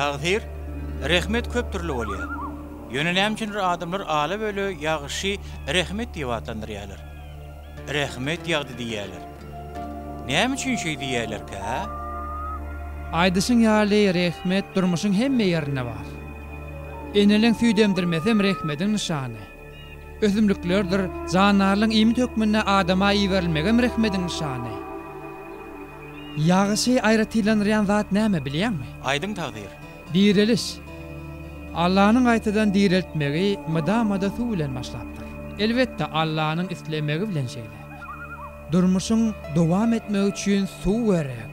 Tagdir, rehmet köp türlü bolýar. Yönelemçinler adamlar ala bölü ýagyşy rehmet diýip atandyrýarlar. Rehmet ýagdy diýerler. Näme üçin şeý diýerler ka? Aýdysyň ýaly rehmet durmuşyň hemme ýerine bar. Eneliň süýdemdirmesem rehmetiň nişany. Özümlüklerdir, zanarlyň imi tökmünde adama iýerilmegen rehmetiň nişany. Ýagyşy aýratylanýan zat näme bilýärmi? Aýdyň Tagdir. Direliş. Allah'ın aytadan diriltmegi mada su bilen başlapdyr. Elbetde Allah'ın islemegi bilen şeýle. Durmuşyň dowam etmegi üçin su berek.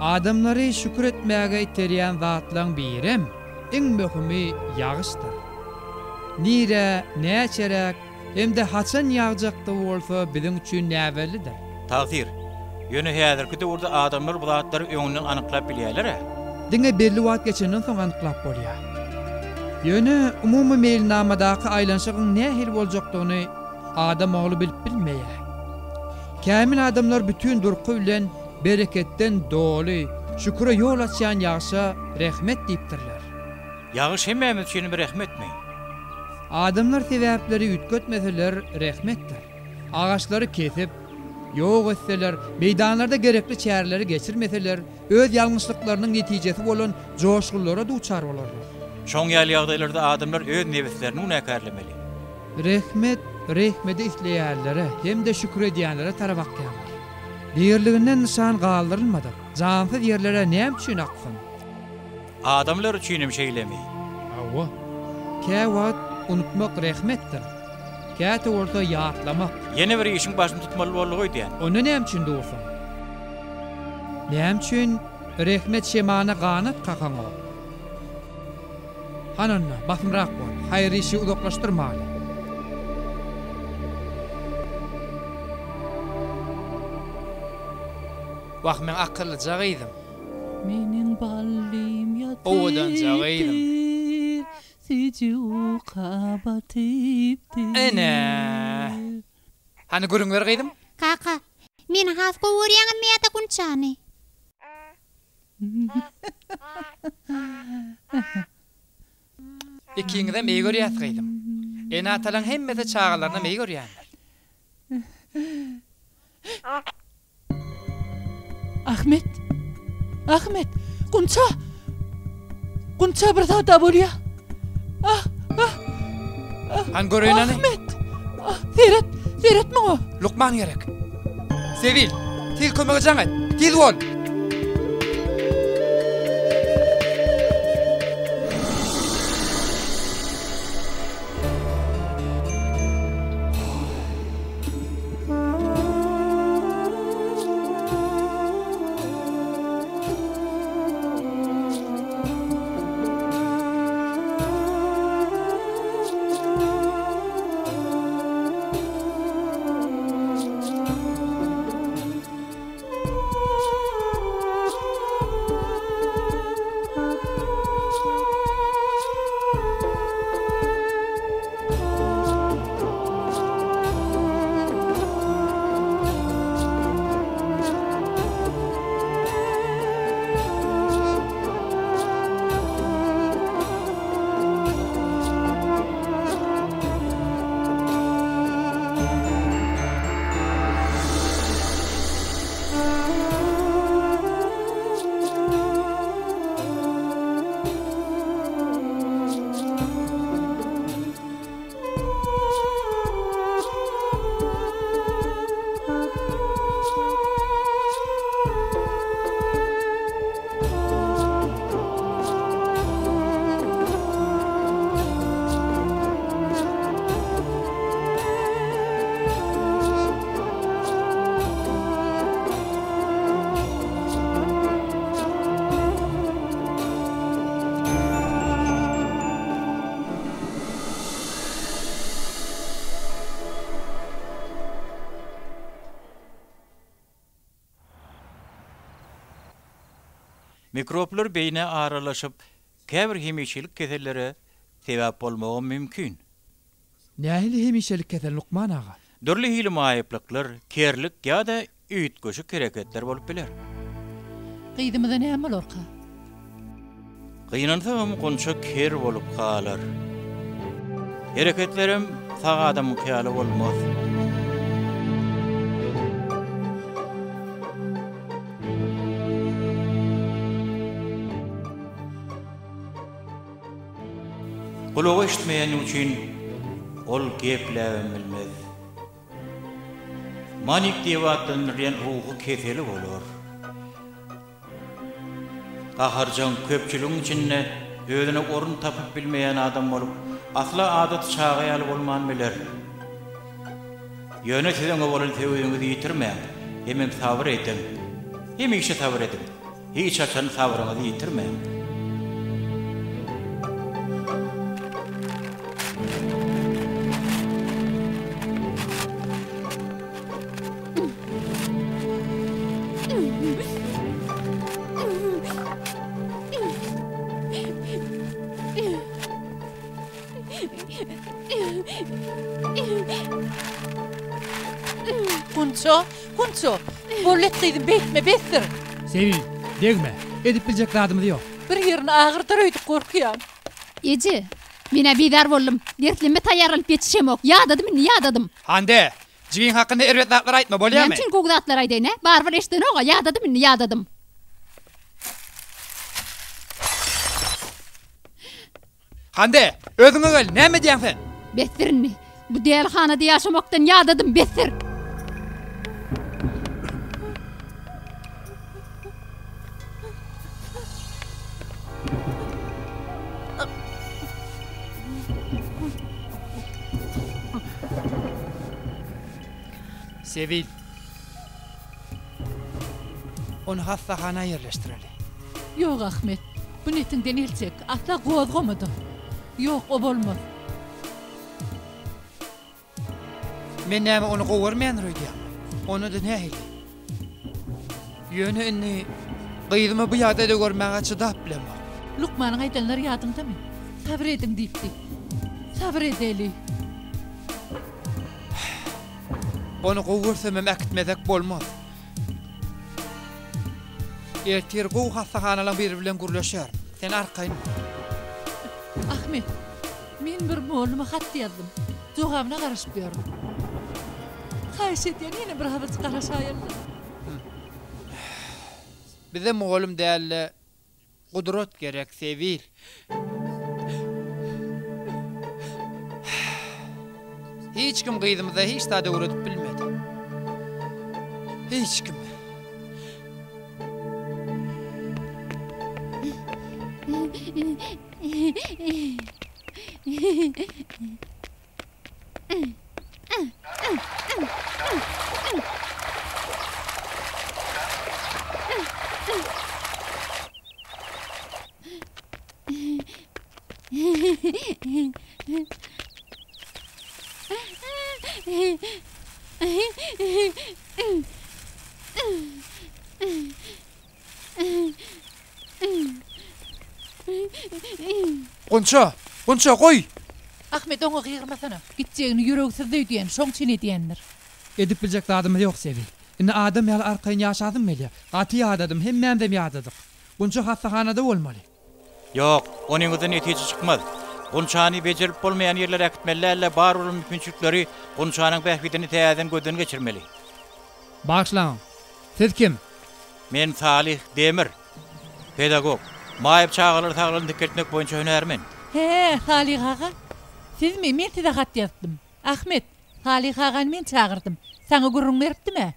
Adamlary şükür etmäge iterýän zatlaryň birem, iň möhimi ýagyşdyr. Nire, näçerek, hemde haçan ýagjakda bolsa biziň üçin näwelidir. Tagdir. Ýöne häzirki döwürde adamlar bu zatlary öňünden anyklap bilýärler. Diňe belli wagt geçenden soň anyklap bolýar. Ýöne umumy meýilnamadaky aýlanşygyň nähil boljakdygyny adam ogly bilip bilmeýär. Kämil adamlar bütün durky bilen bereketten doly, şüküre ýol açýan ýagşa rehmet diýipdirler. Ýagyş hemmemiz üçin bir rehmetmi? Adamlar sebäpleri ütkötmeseler rehmetdir. Ağaçları kesip ýok etseler, meydanlarda gerekli çäreleri geçirmeseler, öz ýalňyşlyklarynyň netijesi bolan joşgulara duçar bolarlar. Şoň ýaly ýagdaýlarda adamlar öz nebislerini unäkärlemeli. Rehmeti isleýärlere hem de şükür edýänlere tarabak ýalar. Diýerliginden nişan galdyrylmadyr. Jansyz ýerlere näme üçin aksyn? Adamlar üçin şeýlemi. Awa. Käwat unutmak rehmetdir. Käte bolsa ýatlamak. Ýene bir işiň başyny tutmaly bolýar diýen. Onu näme üçin dursun? Näme üçin rehmet şemana ganat kakaňa? Hananna, basmyrak bol. Haýır işi uzaklaşdyrmaly. Wagt men akylly jagydım. Meniň ballim ýatyp. Owadan jagydım. Ene. Hani görüňler gydım? Kaka, men has gowurýan meta kunçany. İkiňizde meý görýärsiňizdim. Ene atalan hemmede çağalaryna meý görýärler. Ahmet, Kunça bir zada bolýar. Han görýän Ahmet. Seyret mi o? Lukman gerek. Sevil, til kömege jaňat. Til bol. Mikroplar beýne aralaşyp, käbir hemişelik keselleri sebäp bolmagy mümkin. Nähili hemişelik kesel Lukman ağa? Dörli hilim aýyplyklar, kerlik ýa-da üýtgeşik hereketler bolup biler. Gyýdymyda näme bolorka? Gıynansam gonşa ker bolup kalar. Hereketlerim sağ adamın kıyalı bolmaz. Kulağı işitmeyen üçün ol gepläbem bilmez. Manik diýwatdan riýen ruhy keseli bolar. Gaharjan köpçülüň içinde özüne orun tapyp bilmeýän adam bolup, asla adat çağaýaly bolman biler. Ýöne siziňe bolan sevgiňizi ýitirmeň, hemem sabr edin. Hemişe sabr edin. Hiç açan sabrıňyzy ýitirmeň. Kunço, bollet gıydım betme bettir. Sevil, degme. Edip biljek zadymyz ýok. Bir yerini ağırdır öydük korkuyan. Eci, mine bidar bollum. Dertlime taýýarlyp ýetişemok. Ýadadım. Hande, jigin hakynda erwetler aýtma bolýarmy? Nämçin gogdatlar aýdyna? Barbar eşden oga ýadadım. Hande, özüňe gel, näme diýäň sen? Bettirini. Bu dälhanada ýaşamakdan ýadadım bettir. Sevil. Onu hastahana yerleştireli. Yok Ahmet, bu netinden ilsek, asla gozgamadı. Yok, o bolmaz. Men näme onu gowurmaýan röýdýär. Onu da nähili. Ýöne inni gyýdymy bu ýagdaýda görmäge çydap bilemok. Lukman'ın aydanlar yadında mı? Sabır edin deyipdi. Sabır edeli. Onu gowursam äkitmezek bolmaz. Ertir gow hastahanalar biri bilen gürleşer. Sen arkaýyn. Ahmet, men bir moğluma hat yazdım. Jogabına garaşıp berdim. Haýş etýän ýene bir hava garaşaýardy. Bize moğlum dälle gudrat gerek Sevil. Hiç kim gyýdymyza hiç da öwredip bilmedi. Hiç kim. Gonça koy. Ahmet onu gıyırmasana. Giteceğini yüreksiz diyen, şoňçyn edýändir. Edip biljek zadymyz ýok Sevil. Indi adam ýaly arkaýyn ýaşadym meli. Gaty ýadadım, hemmem de ýadadyk. Gonça hastahanada bolmaly. Yok, onun gözüne netice çıkmaz. Gonçany bejerip bolmayan yerlere gitmeli, bar bolan mümkinçilikleri Gonçanyň bähbidini täzeden gözden geçirmeli. Başlaň. Siz kim? Men Salih Demir, pedagog. Maýyp çağalar taglaryny dikketmek boýunça hünermen. He, Salih ağa. Siz mi? Men size hat yazdım. Ahmet, Salih ağany men çağırdım. Sana gurrun beripdimi?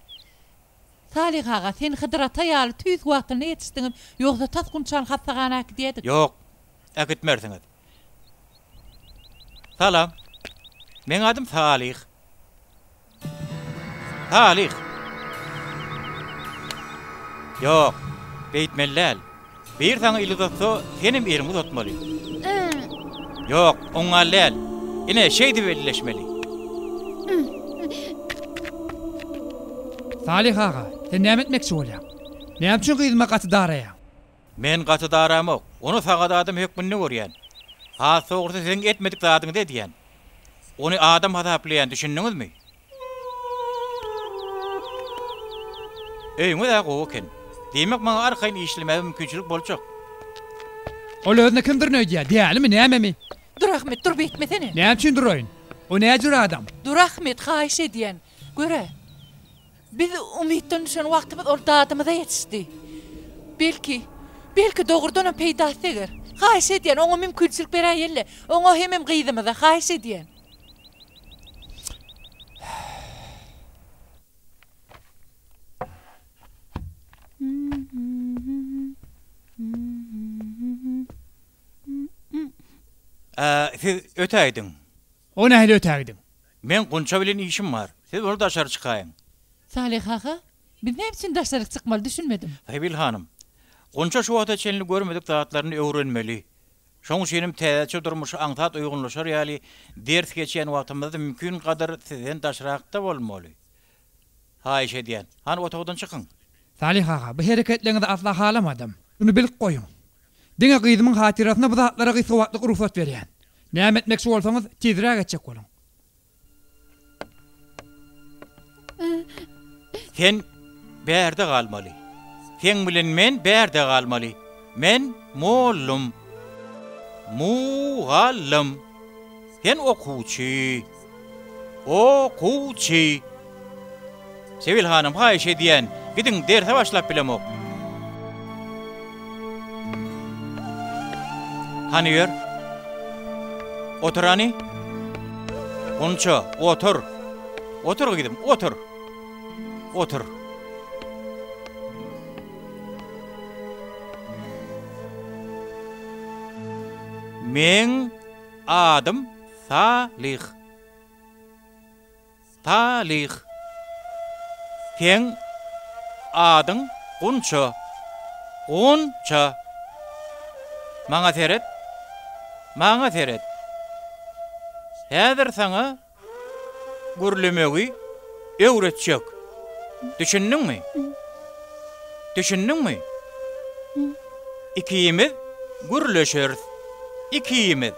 Salih ağa, sen Hıdır ataýaly tüýs wagtyna ýetişdiňim, ýogsa tas Gonçany hastahanaga gidýärdik. Yok, äkitmersiňiz. Salam. Men adym Salih. Salih. Yok, beýtmelläl. Bir saňa ilizatsa, senim ýeriňi uzatmaly. Yok, oňaläl. Ine şeýdi belleşmeli. Salih ağa, sen näme etmekçi bolýaň? Näme üçin gyýdyma gaty daraýaň? Men gaty daramok. Onu faqat adam hökmünde görýän. Ha, soňra sen etmedik zadyňy diýen. Onu adam hasaplaýan, düşündiňizmi? Öýüňe da gowy eken. Demek maňa arkaýyn işlemä mümkinçilik boljak. Ol özüne kimdir nöýdýär? Diýälimi, näme? Dur Ahmet, dur bitmesene. Näme üçin duroýun? O näjür adam? Dur Ahmet, haýyş edýän. Göre. Biz umytdan düşen wagtymyz orda adamyza ýetişdi. Belki dogurdan peýda etseger. Haýyş edýän, oňa mümkinçilik berýärle. Oňa hemem gyýdymyza haýyş edýän. Siz ötäýdiň. O nähili ötägdim? Men Gunça bilen işim var. Siz onu daşary çykaýyn. Salih ağa, biz ne için daşary çykmaly düşünmedim. Habil hanım. Gunça şu wagta çenli görmedik zatlaryny öwrenmeli. Şoň şenim täze durmuşy aňtat uýgunlaşar ýaly ders geçýän wagtymyzda mümkin kadar sizden daşrakda bolmaly. Haýyş edýän. Han otagdan çykyň. Salih ağa, bu hereketlerinizi asla halamadım. Bunu bilip koyun. Diňe gyýdymyň hatirasyna bu zatlara gysywatlyk ruhsat berýän. Näme etmekçi bolsaňyz tezrä geçjek bolun. Sen bärde galmaly. Sen bilen men bärde galmaly. Men mollum. Muallim. Sen okuwçy. Sevil hanım, haýyş edýän. Gidin derse başlap bilemok. Hani yer? Oturani? Gunça, otur. Otur gidim, otur. Otur. Men adım Salih. Salih. Sen adyň Gunça. Gunça. Maňa seret. Maňa seret. Häzir saňa gürlemegi öwretjek. Düşündiňmi? Düşündiňmi? Ikimiz gürleşeriz. İkimiz.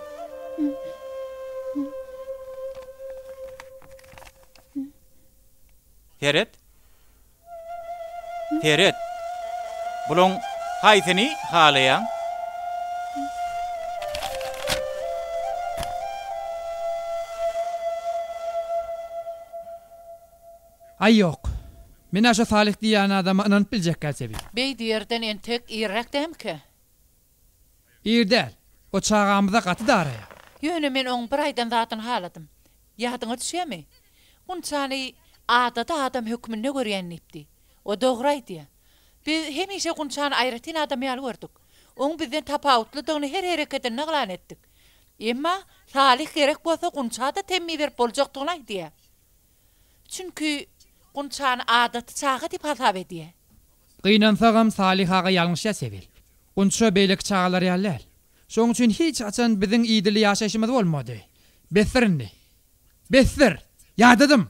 Seret. Seret. Bulun haýsyny halaýan? Ay yok. Men aşa Salih diýen adama inanyp biljek gelsebi. Bey diýerden entek ýerak demki. İrdel. O çağamyza gaty daraya. Ýöne men oň bir aýdan zatyn haladym. Ýadyňa düşýärmi? Gunçany adada adam hökmünde görýänipdi. O dogry aýdýar. Biz hemişe Gunçany aýratyn adam ýaly gördük. Oň bizden tapawutlydygyny her hereketine glan etdik. Emma Salih gerek bolsa Gunçada temmi berip boljakdygyny aýdýar. Çünki Gunçany adaty çağa dip hasap edýär. Gynansagam Salih ağa ýalňyş ýasebil. Gunça beýlik çağalar ýalar. Şoň üçin hiç açan biziň ýydyly ýaşaşymyz bolmady. Besirni. Besir. Ýadadym.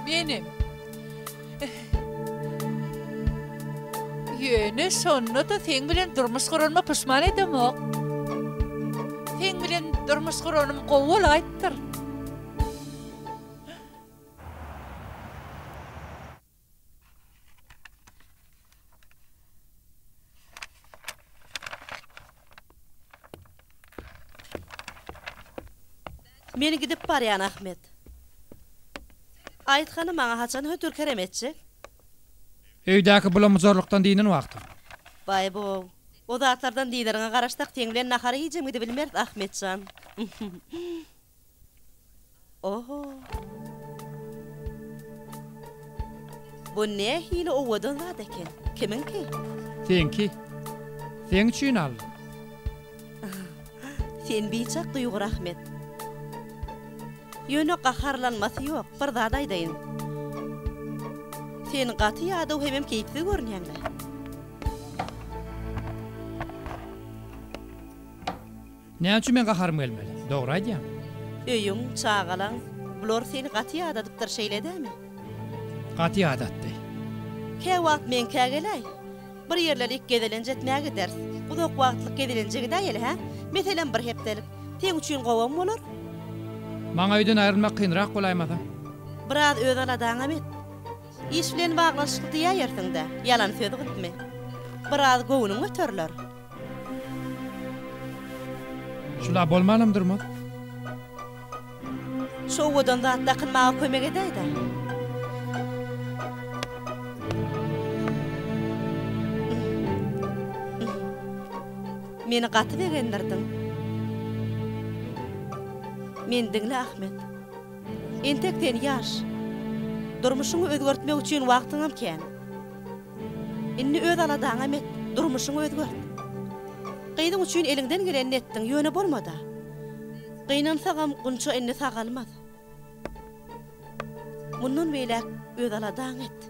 Benim. Ýöne sonunda sen bilen durmuş gurulma pişman edemok. Sen bilen durmuş gurulum gowul aýtdyr. Meni gidip barýan Ahmet. Aýtgany maňa haçan hötür keremetçi? Öýdäki bulamazarlykdan diýinen wagty. Bay bu. O zatlardan diýleriňe garaşdak teň bilen nahara ýejemi de bilmerit Ahmetjan. Oho. Bu ne hile owadan zat eken? Kiminki? Senki. Sen üçin al. Sen biçak duýgur Ahmet. Ýöne gaharlanmasy ýok, bir zat aýdaýyn. Sen gaty ýa-da hemem keýpli görnýärler. Näme üçin men gaharym gelmeli? Dogry aýdýam. Öýüň, çağalaň, bular seni gaty ýa-da dypdyr şeýledimi? Gaty adatdy. Ke wagt men kägelay. Bir ýerleri gedelen jetmäge ders. Uzak wagtlyk gedelenjegi de ýeli ha? Meselen bir hepdelik. Teň üçin gowam bolar. Maňa öýden aýrylmak kynrak bolaýmasa. Biraz öz aladaň emet. İş bilen baglaşyk diýersiň-de, yalan söz gitme. Biraz gowunyň öterler. Şula bolmanymdyrmy? Şowadan da takynmaga kömek edýdi. Meni gaty begenlerdiň. Men diňle Ahmet. Entekden ýaş. Durmuşyňy özgertmek üçin wagtyňam ken. Inni öz aladaň emet, durmuşyňy özgert. Gyýdyň üçin eliňden gelen etdiň, ýöne bolmada. Gynansagam gunça inni sagalmaz. Mundan beýlek öz aladaň et.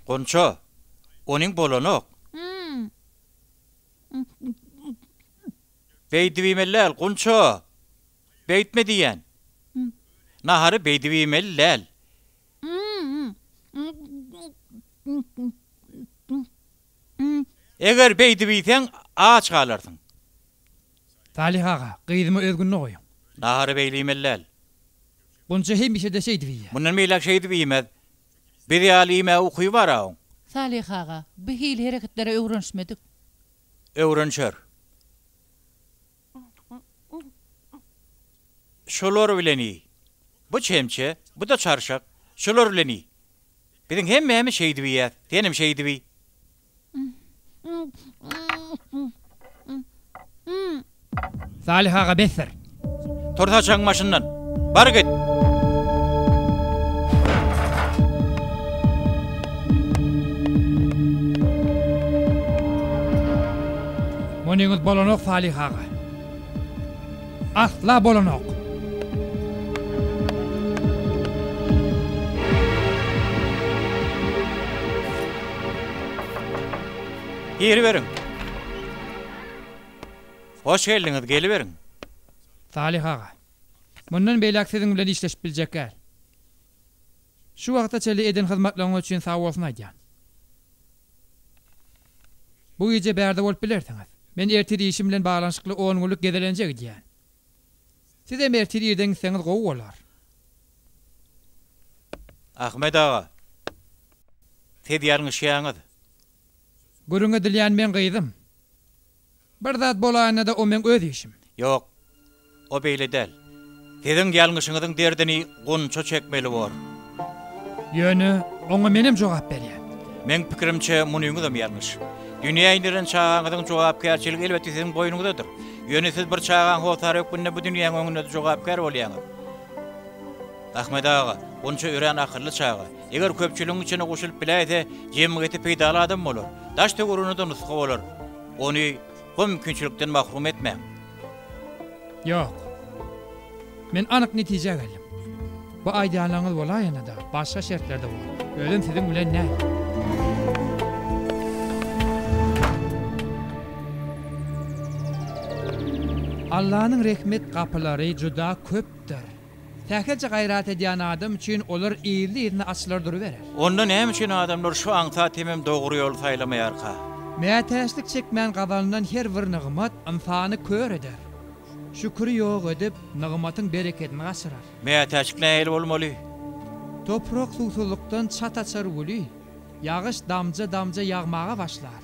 Gonça, onuň bolanok. Beýdiwimeller, Gonça. Beýtme diýen. Nahary beýdiwimeller. Eger beýdiwiseň aç galarsyň. Salih ağa, gyýdymy özgünne goýun. Nahary beýlimeller. Bunça hem bir şey deseydi diye. Mundan meýlek şeydi biýmez. Bir ýalyma okuy baraň. Salih ağa, bu hil hereketlere öwrenşmedik. Öwrenşer. Şolar bileni. Bu çemçe, bu da çarşak. Şolar bileni. Biziň hemme şeydi biýär. Tenim şeydi bi. Salih ağa besser. Torta çaň maşyndan. Bar git. Monyňyz bolanok Salih ağa. Asla bolanok. Geri verin. Hoş geldiňiz, geliveriň. Salih ağa. Mundan beýlek siziň bilen işleşip biljekler. Şu wagtda çeli eden hyzmatlaryňyz üçin sag bolsun aýdýan. Bu gece bärde bolup bilersiňiz. Men ertedi işim bilen baglanşykly 10 günlük gezelenjek diýän. Siz hem ertedi ýerden gitseňiz gowy bolar. Ahmet ağa. Siz ýarňyş ýaňyz. Gürüňe dilýän men gyýdym. Bir zat bolanyna da o men öz işim. Ýok. O beýle del. Siziň ýalňyşyňyzyň derdini Gonça çekmeli bor. Ýöne, oňa menem jogap berýär. Men pikirimçe munyňyz da ýalňyş. Dünýä ýerden çağanyň jogapkärçiligi elbetde siziň boýnuňdadyr. Ýöne siz bir çağan howtary ökünde bu dünýäň öňünde jogapkär bolýaňyz. Ahmet ağa, Gonça ören akylly çağa. Eger köpçüligiň içine goşulyp biläýse, jemgyýeti peýdala adam bolar. Daş teguruny da nusga bolar. Ony bu mümkinçilikden mahrum etmeň. Yok. Men anyk netije geldim. Bu aýdýanlaryňyz bolaýana da başga şertlerde bol. Ölüm siziň bilen näme? Allah'ın rahmet kapıları juda köpdür. Täkelçe gayrat edýän adam üçin olar ýerli-ýerine açylar duruberer. Onda näme üçin adamlar şu aňsa temem dogry ýol saýlamaýarka? Mätäslik çekmän gazanyndan her bir nygmat insany kör eder. Şükür ýok edip nygmatyň bereketini gaçyrar. Mätäçlik näil bolmaly? Toprak susuzlukdan çat açar buli. Yağış damca damca yağmağa başlar.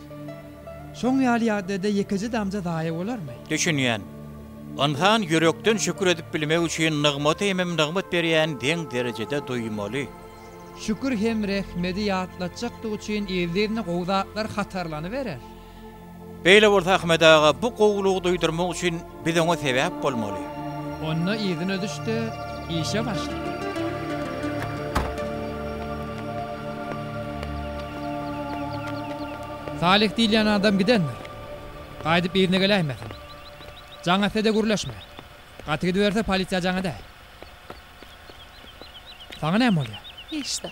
Şoň ýaly ýagdaýda ýekiji damja daýy bolarmy? Düşünýän. Insan yürekden şükür edip bilmek üçin nygmaty hem nygmat berýän deň derejede duýmaly. Şükür hem rahmeti ýatlatjak üçin ýerlerini gowdaklar hatarlanyberer. Beýle bolsa Ahmet ağa bu gowlugy duýdurmak üçin biz oňa sebäp bolmaly. Onu ýerine düşdi, işe başlady. Salih diýen adam gidendir. Gaýdyp ýerine geläýmesin. Jaňa sede gürleşme. Gaty gidip berse polisiýa jaňa da. Saňa näme bolýar? Hiç de.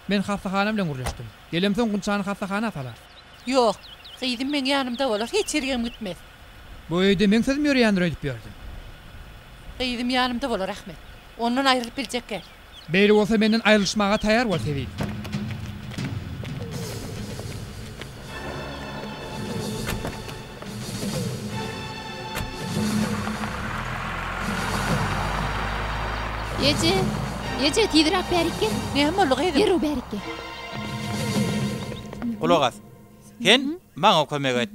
Men hastahana bilen gürleşdim. Gelemsen Gunçany hastahana atalar. Yok. Gyýdym men ýanymda bolar. Hiç ýergem gitmez. Bu öýde men sözüm ýörýändir öýdüp berdim. Qıydım yanımda bolar Ahmet. Ondan ayrılıp bilecek gel. Beyli olsa menden ayrılışmağa tayar bol Sevil. Ece tidirap berikki. Näme boldy qıydım? Yeru berikki. Kulak as. Sen bana kömek et.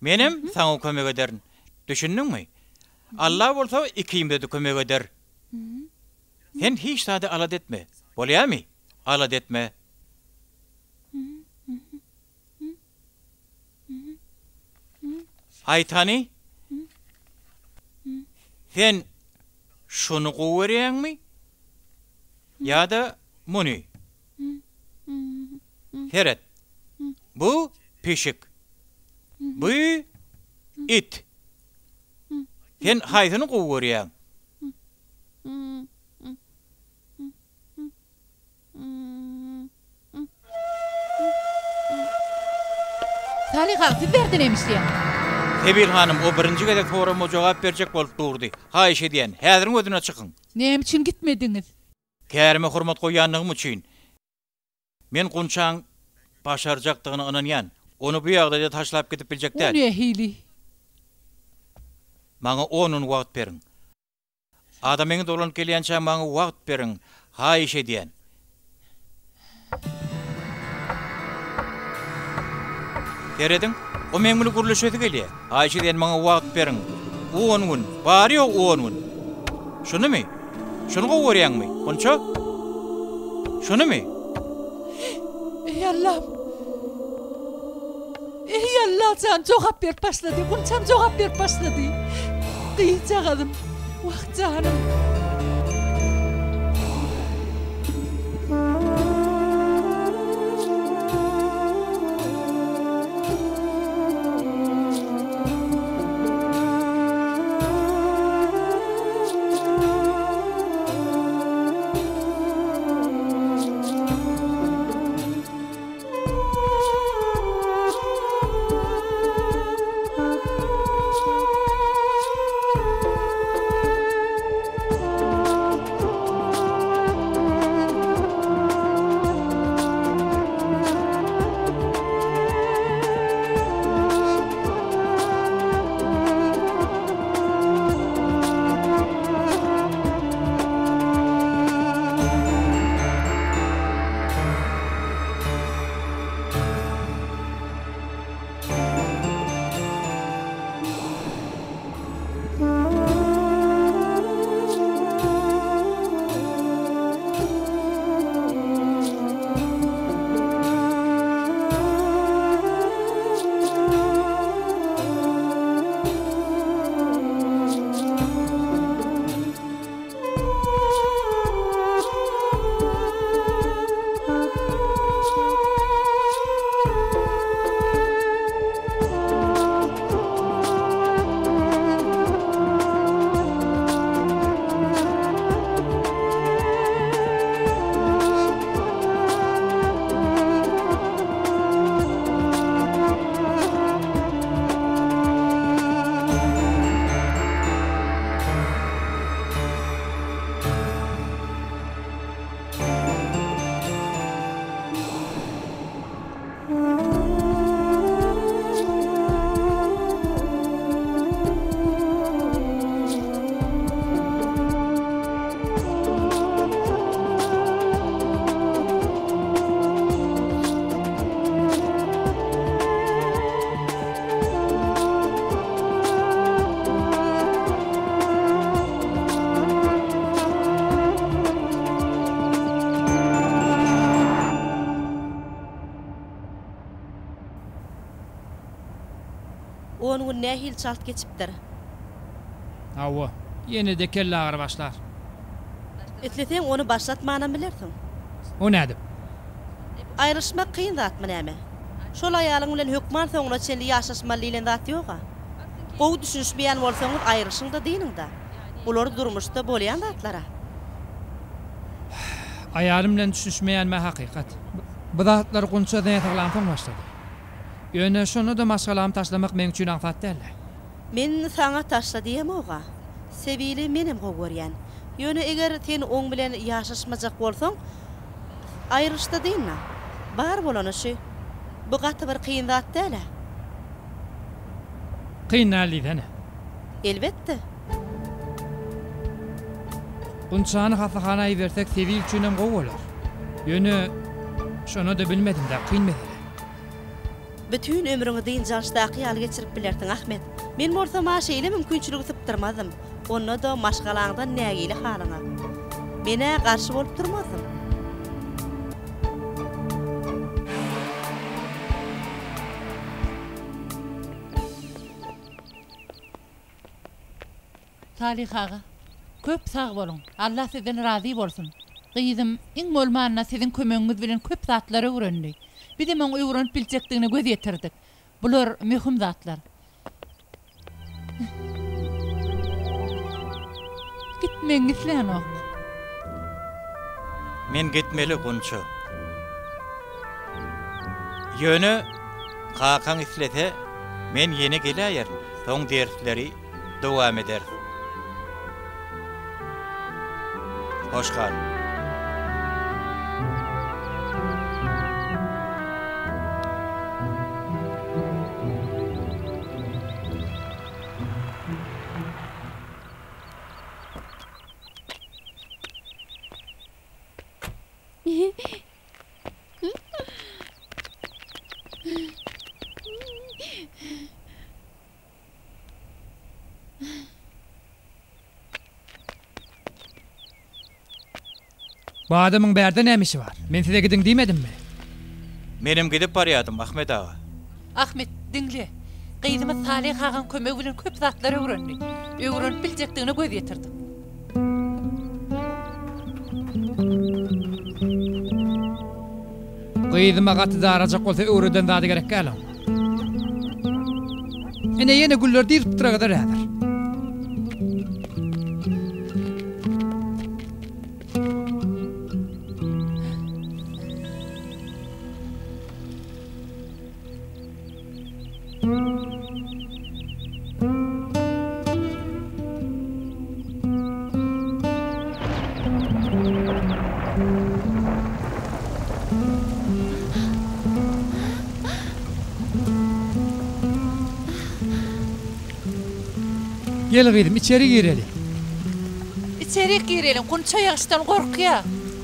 Menim sana kömek ederim. Düşündün mü? Allah bolsa ikiyimde de kömek eder. Sen hiç sade alat etme. Bolya mı? Alat etme. Haytani? Sen şunu kuvveriyen mi? Ya da bunu? Heret. Bu pişik. Bu it. Sen haytını kuvveriyen. Salih ağa siz berdin emişdiýär. Sebil hanım o birinci gede soruma cevap verecek bolup durdy. Haýşe diýen, häziriň ödüne çykyň. Näme üçin gitmediňiz? Kärime hurmat goýanlygym üçin. Men Gunçaň başarjakdygyny ynanýan. Onu bu ýagdaýda taşlap gidip biljek O däl. ne hili? Maňa onun wagt beriň. Adamyň dolanyp gelýänçä maňa wagt beriň. Haýşe diýen. Geredin, o meňmuli gurulşydy gelýär. Haýşe diýen maňa wagt beriň. 10 gün, bary ýok 10 gün. Şunumy? Şunu gowurýanmy? Gunça? Şunumy? Ey Allah'ım. Ey Allah can cevap ber başladı. Gunçam cevap ber başladı. Diyeceğim. Vah canım. Onun ne hil çalt geçipdir. Awa, yine de kelle ağır başlar. Etleten onu başlatmana bilirsin. O nädip? Ayrışmak kıyın zat mı näme? Şol ayalın bilen hükman soňuna çenli ýaşaşmaly dilen zat ýok. Gowy düşünýän bolsaňyz ayrışyň da diýiniň da. Bular durmuşda bolýan zatlara. Ayarım bilen düşünmeýän me hakykat. Bu zatlar Gunçadan ýataglansaň başlady. Ýöne şonu da maşgalam taşlamak meň üçin afat däl. Men saňa taşla diýem oga. Sebili menem gogoryan. Yönü eger ten oň bilen ýaşaşmajak bolsaň, aýryşda diýinna. Bar bolany şu. Bu gaty bir kıyın zat däle. Kıynalydyny. Elbetde. Bunçany hasahanayı versek Sevil üçinem gowalar. Yönü şonu da bilmedim de kıyın mesele. Bütün ömrüňi diýin jaşdaky ýaly geçirip bilersiň Ahmet. Men bolsam aşeýle mümkinçiligi sypdyrmadym. Onda da maşgalaňdan nägili halyňa. Mene garşy bolup durmadym. Salih ağa, köp sağ bolun. Allah sizden razı bolsun. Gyýdym, iň bolmanyna sizin kömegiňiz bilen köp zatlara öwrendik. Bir de men öwrenip biljekdigine göz ýetirdik. Bular mühim zatlar. Gitmeňizlen ok. Men gitmeli Gunço. Yönü kakan islete men yeni gelýär. Soň dersleri dowam eder. Hoş kal. Bu adamın berde nämişi var? Men size gidin diýmedim mi? Menim gidip barýardym Ahmet ağa. Ahmet, dinle. Gyýdymy Salih ağaň kömegi bilen köp zatlara öwrendik. Öwrenip biljekdigine göz ýetirdik. Gyýdyma gaty darajak bolsa öwreden zady gerek gäl. Ene ýene güller dirip duragada radyr. Gel gyýdym, içeri gireli. İçeri girelim. Gunço ýaşdan gorkýar.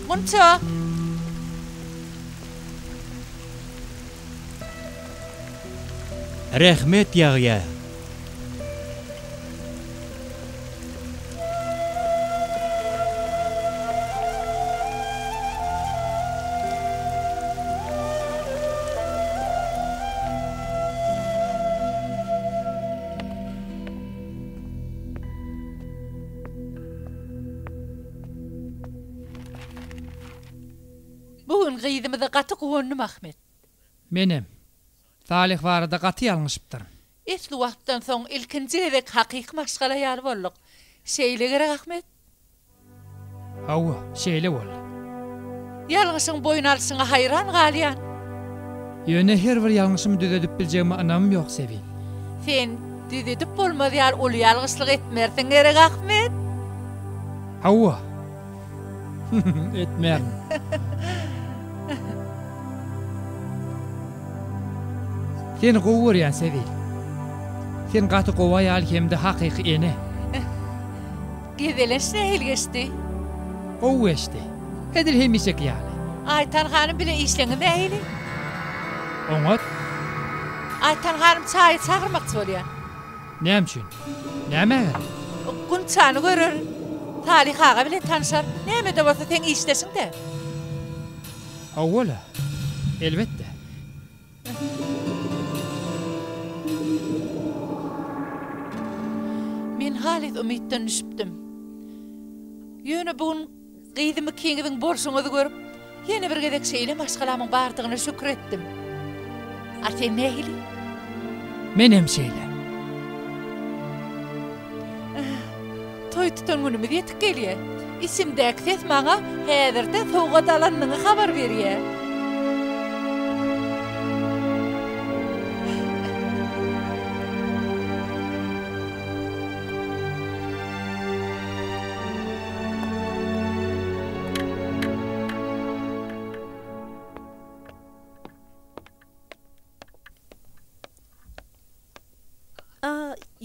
Gunço. Rehmet ýagýa. Bugün gyýdymyza gaty gowannym Ahmet. Menem. Salih barada gaty ýalňyşypdyr. Esli wagtdan soň ilkinji edek hakyky maşgala ýaly bolduk. Şeýle gerek Ahmet. Hawa, şeýle bol. Ýalňyşyň boyun alşyňa hayran galýan. Ýöne her bir ýalňyşymy düzedip biljegime anam ýok Sevil. Sen düzedip bolmady ýaly ol ýalňyşlyk etmersiň gerek Ahmet. Hawa. Etmär. Sen gowurýan Sevil. Sen gaty gowaýal hemde hakyky ene. Gedeleş nähil geçdi? Gow eşdi. Hedir hemişek ýaly. Aytan hanım bilen işleňi nähili? Oňat, Aytan hanım çaý çagyrmakçy bolýar. näme üçin? Näme? Gunçany görür. Salih ağa bilen tanışar. Näme de bolsa sen işleşiň de. Awwala. Elbetde. Men halit umytdan düşüpdim. Ýöne bugün gyýdymy keňiň borşuňyzy görüp, ýene bir gedek şeýle maşgalamyň bardygyna şükretdim. A sen nähili? Menem şeýle. Toý tutan günümiz ýetip gelýär. Isimdäki ses maňa häzirde sowga dalanyny habar berýär.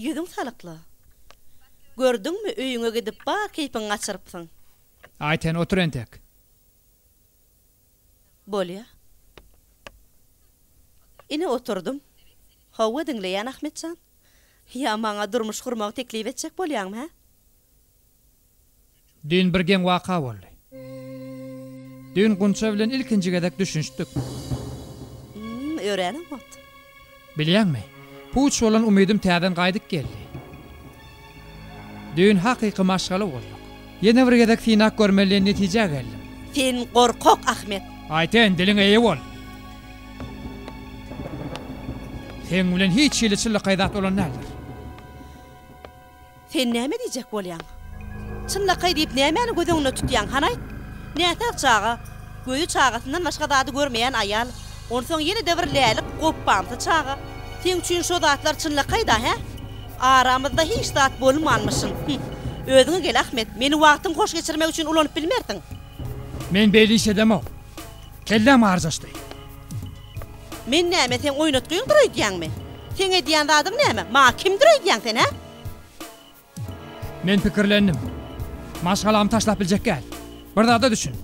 Yüzün salıklı. Gördün mü öýüňe gidip bar keypin açırpsyň. Ayten otur entek. Bolýa. Ine oturdum. Hawa dinleýän Ahmetjan. Ya maňa durmuş gurmagy teklip etjek bolýarmy, ha? Dün bir gen waka boldy. Dün Gunça bilen ilkinji gedek düşünşdük. Öğrenim ot. Bilýärmi? Puç bolan umydım täden gaýdyp geldi. Dün hakyky maşgala bolduk. Ýene bir gedek finak görmeli netije geldim. Sen gorkok Ahmet. Ayten dilin eýe bol. Sen bilen hiç ýyly çyllyk gaýdat bolan nädir? Sen näme diýjek bolýan? Çynlykay diýip nämäni gözüňe tutýan hanaýt? Nätäk çaga? Gözü çagasyndan başga zady görmeýän aýal. Onsoň ýene dewirlälik goppamdy çaga. Sen üçin şo zatlar çynlykayda, he? Aramyzda hiç zat bolmanmyşyň. Özüňe gel Ahmet, meni wagtyň hoş geçirmek üçin ulanyp bilmerdiň. Men belli iş edemem. Kellem arzaşdy. Men näme sen oýnatgyň durýanmy? Sen edýän zadyň näme? Ma kim durýan sen, he? Men pikirlendim. Maşgalam taşlap biljek gel. Bir da düşün.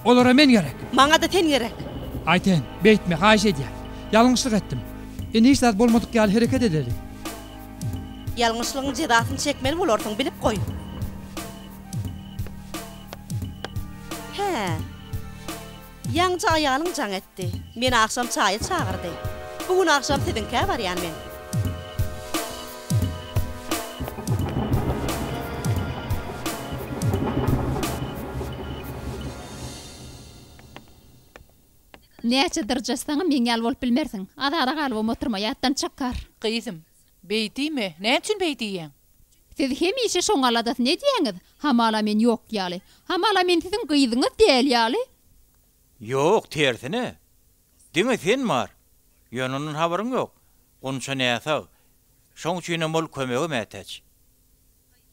Olara men gerek. Maňa da sen gerek. Ayten, beýtme, haýyş edýär. Ýalňyşlyk etdim. Indi hiç zat bolmadyk ýaly hereket edeli. Ýalňyşlygyň jedasyny çekmeli bolarsyň, bilip goý. He. Ýaňja aýalyň jaň etdi. Meni akşam çaýy çagyrdy. Bugün akşam sizinkä barýan men. Näçe dyrjasaňa men ýal bolup bilmersiň. Ada galyp oturma ýatdan çykkar. Gyýdym. Beýdimi? Näçin beýdiýän? Siz hemişe şoňaladas ne diýeňiz? Hamala men ýok ýaly. Hamala men siziň gyýdyňyz däl ýaly. Yok, tersine. Diňe sen mar. Ýonunun habaryň ýok. Gunça näsa? Şoň üçin bol kömegi mätäç.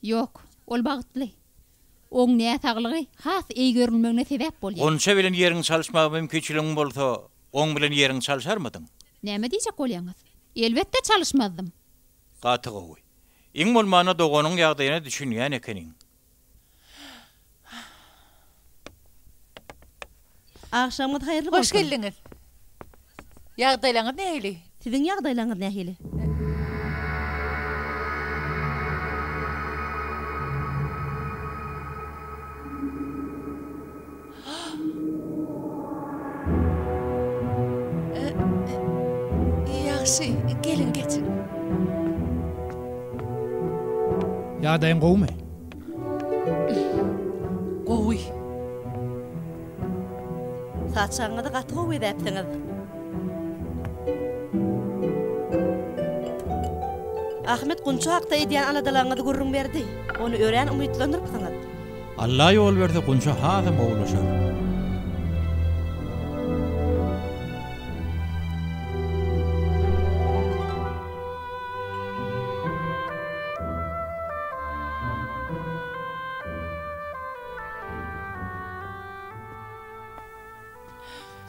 Ýok, ol bagtly. Oň näsaglygy has eý görülmegine sebäp bolýar. Gunça bilen ýeriň çalyşmagy mümkinçiligiň bolsa, oň bilen ýeriň çalyşarmydyň? Näme diýjek bolýaňyz? Elbetde çalyşmazdym. Gaty gowy. Iň bolmana dogonyň ýagdaýyna düşünýän ekeniň. Akşamyz haýyrly bolsun. Hoş geldiňiz. Ýagdaýlaryňyz nähili? Siziň ýagdaýlaryňyz nähili? Ýaxşy, gelin geçin. Ýagdaýyň gowmy? Gowy. Saçaňyzy gaty gowy edipdiňiz. Ahmet Gunça hakda edýän aladalaňyzy gurrun berdi. Onu ören umytlanyrpsyňyz. Allah ýol berdi, Gunça hazym oglaşar.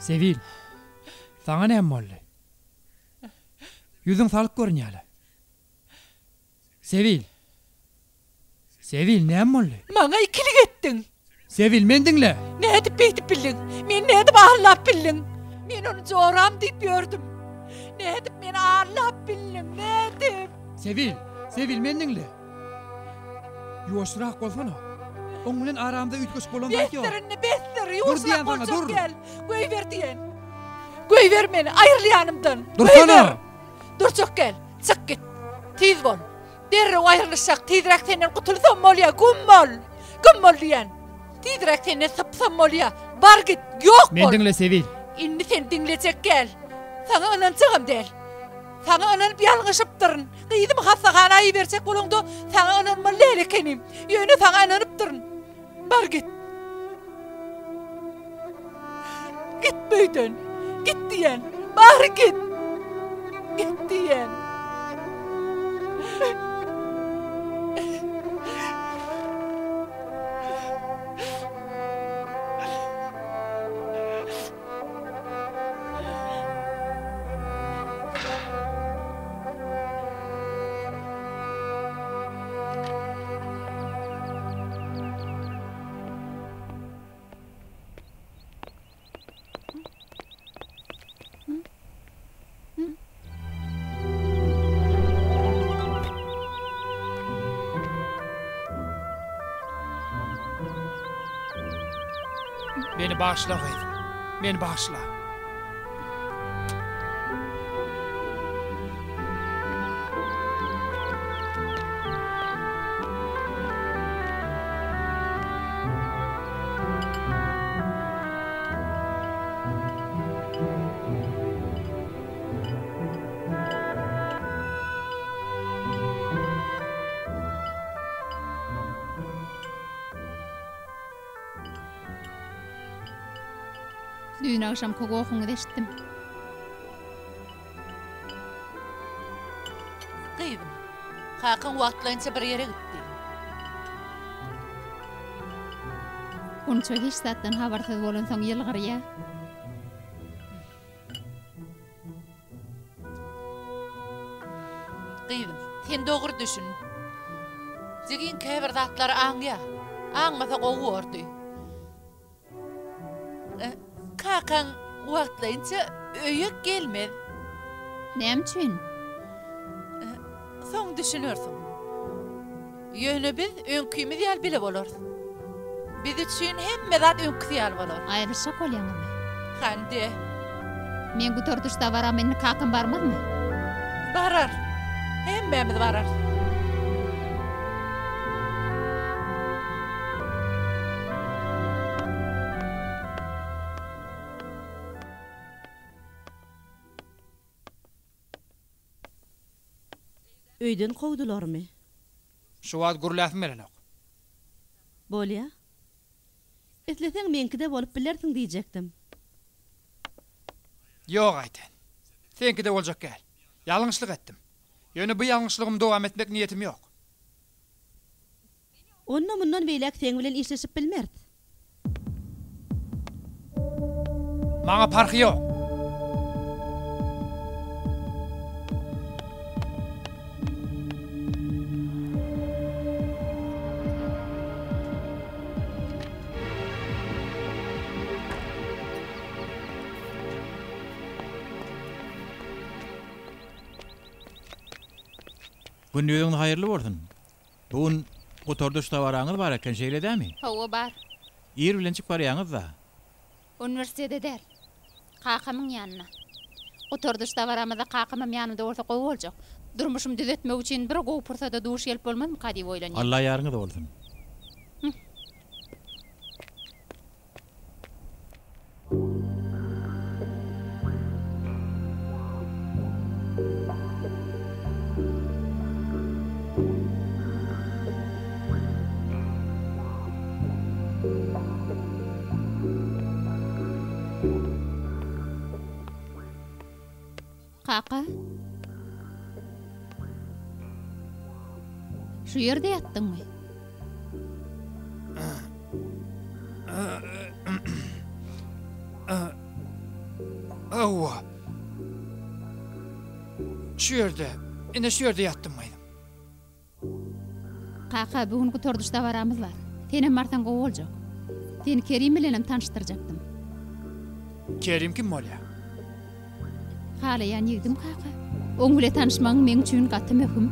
Sevil. Saňa näme boldy? Ýüzüň salyk görünýär. Sevil. Sevil näme boldy? Maňa ikilik etdiň. Sevil men diňle. Nädip beýtip bildin? Men nädip ahlap bildin? Men onu joram diýip ýördüm. Nädip men ahlap bildim? Nädip? Sevil, Sevil men diňle. Ýoşrak bolsana. Oň bilen aramda ütgüç bolan zat ýok. Betler, diýen ýoşrak sana, bolsa dur. gel. Göý ver diýen. Göý ver meni, aýryl ýanymdan. Dursana. Durçak gel, çyk git. Tiz bol. Derrew aýrylşak, tizrek senden gutulsam bolýa, gummol diýen. Tizrek senden sypsam bolýa, bar git, ýok Men bol. diňle Sevil. Indi sen dinlejek gel. Sana anan çygam del. Sana anan ýalňyşypdyryn. Gyýdym hasagana aýbersek bolňda, sana anan mallele kenim. Ýöne sana ananypdyryn. Bar git. Git beýden. Git diýen. Bar git. Git diýen. Meni bağışla gıydım. Meni bağışla. Dün akşam kogoğunu deşittim. Kıydım. Hakan vaktlayınca bir yere gitti. Onça hiç zaten habersız bolun soň yılgır ya. Kıydım. Sen doğru düşün. Zigin käbir zatları aňya. Aňmasa gowy ordy. Hakan vaktlayınca öýe gelmez. Näme? Soň düşünürsin. Ýöne biz öňkümiz ýal bile bolar. Biz üçin hemme zat öňküsi ýal bolar. Aýryşak bolýanmy? Hande Men gutorduşda baram, meni kakam barmazmy? barar. Hemmemiz barar. Öýden kowdularmy? Şu wagt gurlasym belenok. Bolýa. Etleseň menkide bolup bilersiň diýjekdim. Yok ayten. Senki de boljak gel. Ýalňyşlyk etdim. Ýöne bu ýalňyşlygym dowam etmek niýetim ýok. Onna mundan beýlek seň bilen işleşip bilmert. Maňa parky ýok. Gündüzüň haýyrly bolsun. Bugün gutorduşda baraňyz bar eken şeýledämi? Hawa bar. Ýer bilen çyk barýaňyz da. Üniversitede der. Kakamın yanına. Gutorduşda baramada kakamym ýanymda bolsa gowy boljak. Durmuşym düzetmek üçin bir gowy pursada duş gelip bolmazmy ka diýip oýlanýar. Allah ýarňyz bolsun. Kaka. Şu yerde yattınmy? Awwa. Şu ýerde, ine şu ýerde ýatdym maýdym. Kaka, bugün gutorduşda baramız var. Senem barsan gowy boljak. Seni Kerim bilenem tanıştyrjakdym. Kerim kim bolýar? Hala ýan ýigdim kaka. Oň bilen tanışmagyň men üçin gaty möhüm.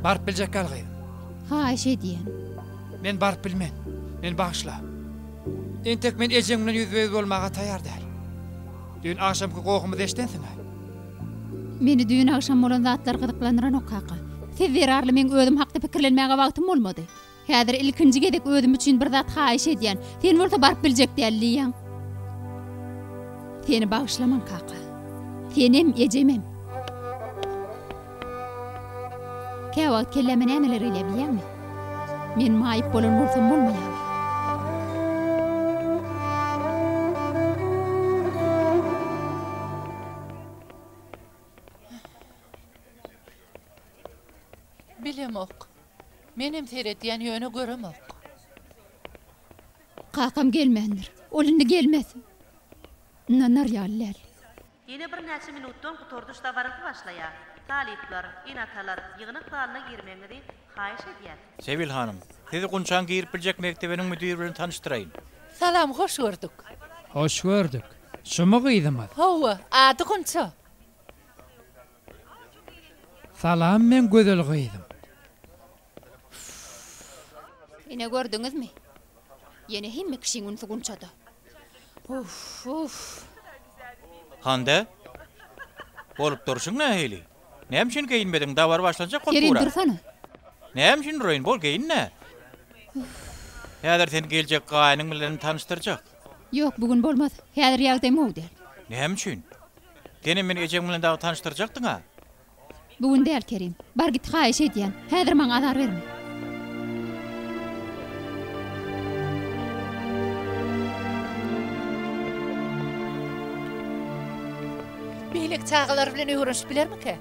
Barp biljek gal gydym. Ha, eşe diýen. Men barp bilmen. Men bağışla. Entek men ejeň bilen ýüzbe bolmaga taýýar däl. Dün akşamky gokumy deşdensiň. Meni düýün akşam bolan zatlar gyzyklandyran ok kaka. Siz arly men özüm hakda pikirlenmäge wagtym bolmady. Häzir ilkinji gedek özüm üçin bir zat haýyş edýän. Sen bolsa barp biljek dälliýäň. Seni bağışlaman kaka. Senem ejemem. Käwagt kelleme nämeler ile bilýärmi? Men maýyp bolan bolsam bolmaýar. Bilemok. Menem seretýän ýöne göremok. Kakam gelmendir. Ol indi gelmesin. Nanar ýallar. Ýene bir näçe minutdan gutorduşda barasy başlaýar. Talipler, inatalar ýygynyk zalyna girmeňizi haýyş edýär. Sevil hanım, sizi Gunçan girip biljek mektebiniň müdiri bilen tanıştyrayyn. Salam, hoş gördük. Hoş gördük. Şumy gydymyz? Hawa, ady Gunça. Salam men gözel gıydım. Ine gördünüz mü? Yine himme kişinin unsu gunçadı. Uf. Hande? Bolup duruşun ne heli? Nämşin geyinmedin davar başlanacak Kerin koltura. dursana. Nämşin royun bol geyin ne? Häzir sen gelecek gaýnyň bilen tanıştyrjak. Yok bugün bolmaz. Häzir ýagdaý mowdy. Nämşin? Seni men ejem bilen daha tanıştyrjakdyň ha? Bugün däl Kerim. Bar git haýyş edýän. Häzir maňa azar berme. Beýlik çağalar bilen öwrenşip bilermike?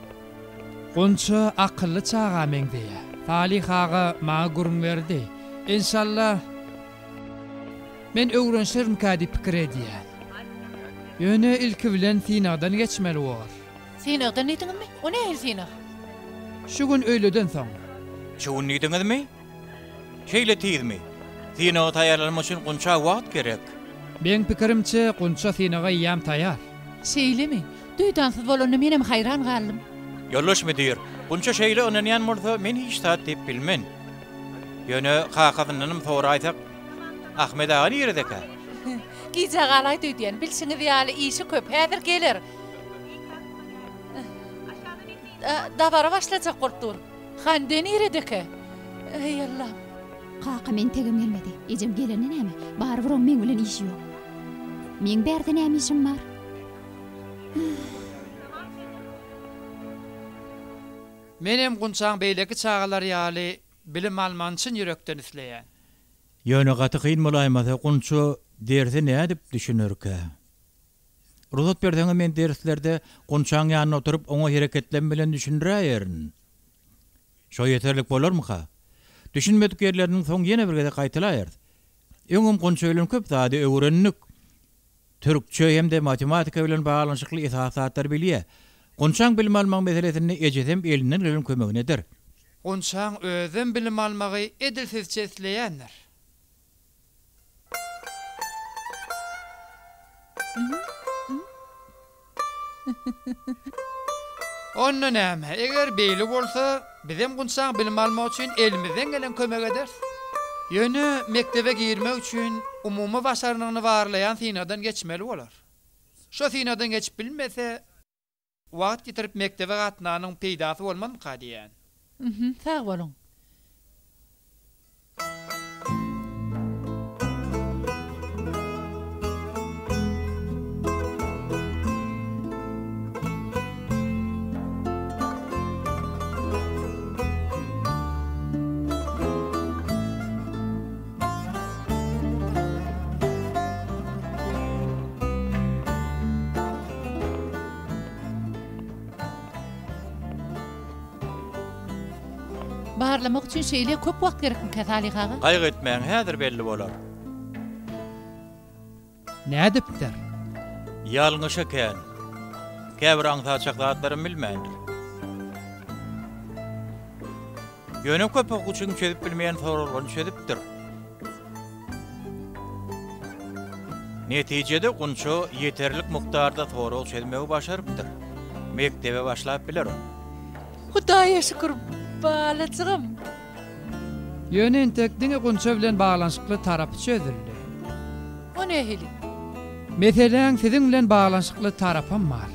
Gunça akıllı çağa men diýe. Salih ağa maňa gurun berdi. İnşallah men öwrenşerim kadi pikir edýän. Ýöne ilki bilen sinadan geçmeli bolar. Sinagdan ediňmi? O nähil sinag? Şu gün öýleden soň. Şuun nidiňizmi? Şeýle tiýizmi? Seni o taýýarlanmak üçin gunça wagt gerek. Ben pikirimçe gunça sinaga ýam taýar. Şeýlemi? Duýdansyz bolany menem haýran galdym. Ýollaşmy diýer. Gunça şeýle onanýan bolsa men hiç tat diýip bilmen. Ýöne hakadynynym soňra aýsak Ahmet ağa ýerdeka. Giza galay duýdýän bilsiňiz ýaly işi köp häzir gelir. Dabara başlajak boldur. Hande ýerdeka. Ey Allah. Kaka men tegim gelmedi. Ejem geleni näme? Bar biroň men bilen işi ýok. Men berde näme işim bar? Menem gunçaň beýleki çağalar ýaly bilim alman üçin ýürekden isleýän. Ýöne gaty kyn bolaýmasa gunça dersi näme diýip düşünürke. Ruhsat berdiňe men derslerde gunçaň ýanyna oturup oňa hereketlen bilen düşündirýärin. Şo ýeterlik bolarmy ha? Düşünmedik ýerleriniň soň ýene bir gede gaýtylaýar. Öňüm gunça bilen köp zady öwrendik. Türkçe hem de matematika bilen baglanyşykly esasatlar bilýär. Gunçaň bilim almak meselesini ejesem elinden gelen kömeginedir. Gunçaň özüm bilim almagy edilsizçe isleýändir. Onno näme? Eger beýle bolsa, bizim gunçaň bilim almak üçin elimizden gelen kömek eder. Ýöne mektebe girmek üçin umumy başaranyny barlayan sinadan geçmeli bolar. Şo sinadan geçip bilmese, wagt ýetirip mektebe gatnanyň peýdasy bolmamy kadiýän. Sag bolun. Barlamak üçin şeýle köp wagt gerekmi Salih ağa? Gaýgy etmeň häzir belli bolar. Nädipdir? Ýalňyş eken. Käbir aňsaçaklarym bilmändir. Ýöne köp okuçyň çözüp bilmeýän sorulgyny çözüpdir. Netijede gunça ýeterlik mukdarda sorul çözmegi başarypdyr. Mektebe başlap biler o. Hudaýa şükür balacygym. Ýöne entekdiňe gunça bilen baglanyşykly tarapy çözüldi. O nähil? Meselen siziň bilen baglanyşykly tarapym bar.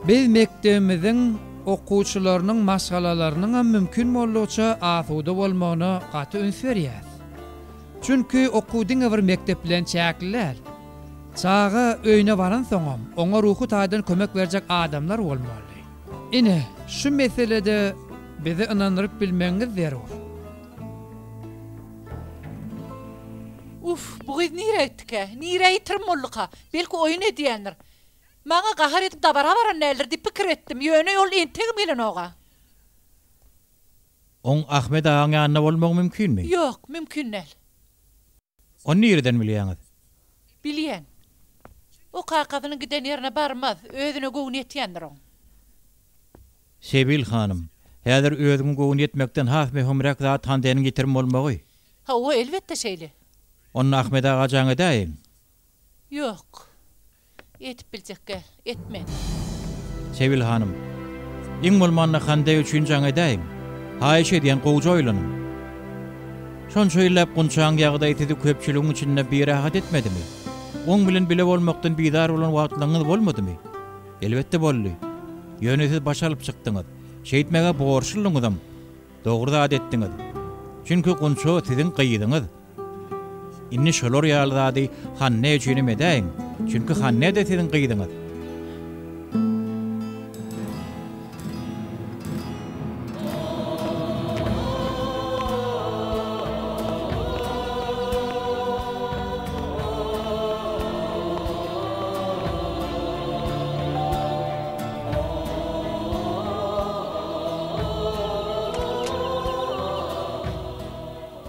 Biz mektebimiziň okuwçylarynyň maşgalalarynyň hem mümkin bolýança asuda bolmagyna gaty öňs berýär. Çünki okuwdyň bir mektep bilen çäkliler. Çağa öýüne baran soňam, oňa ruhy taýdan kömek berjek adamlar bolmaly. Ine şu meselede bizi inandyryp bilmeňiz zerur. Uf, bu giz nire etdike? Nire yitirmolluka? Belki oyun edýändir. Maňa gahar edip dabara baran näler diýip pikir etdim. Ýöne ýol entegim bilen oga. Oň Ahmet ağa ýanyna bolmak mümkinmi? Ýok, mümkin näl. Onu nereden bilýäňiz? Bilýän. O kakadynyň giden ýerine barmaz, özüne göwün etýändir o. Sebil hanım, häzir özüňi göwün etmekden has mehumrak zat handanyň getirme bolmagy. Ha, o elbetde şeýle. Onu Ahmet ağa jaňa daýyn. Ýok. Etip biljek gel, etme. Sebil hanım, Iň bolmanna Hande üçin jaň edäýin. Haýyş edýän gowja oýlanyň. Şonça ýyllap gunçaň ýagda etdi köpçüligiň içinde bir rahat etmedimi? Oň bilen bile bolmakdan bidar bolan wagtlaryňyz bolmadymy? Elbetde boldy. Ýöne siz baş alyp çykdyňyz. Şeýitmege borçlulygyňyzam. Dogry zat etdiňiz. Çünki gunça siziň gyýdyňyz. Inni şolor ýalyzady Hanne üçin edäýin. Çünki Hanne de siziň gyýdyňyz.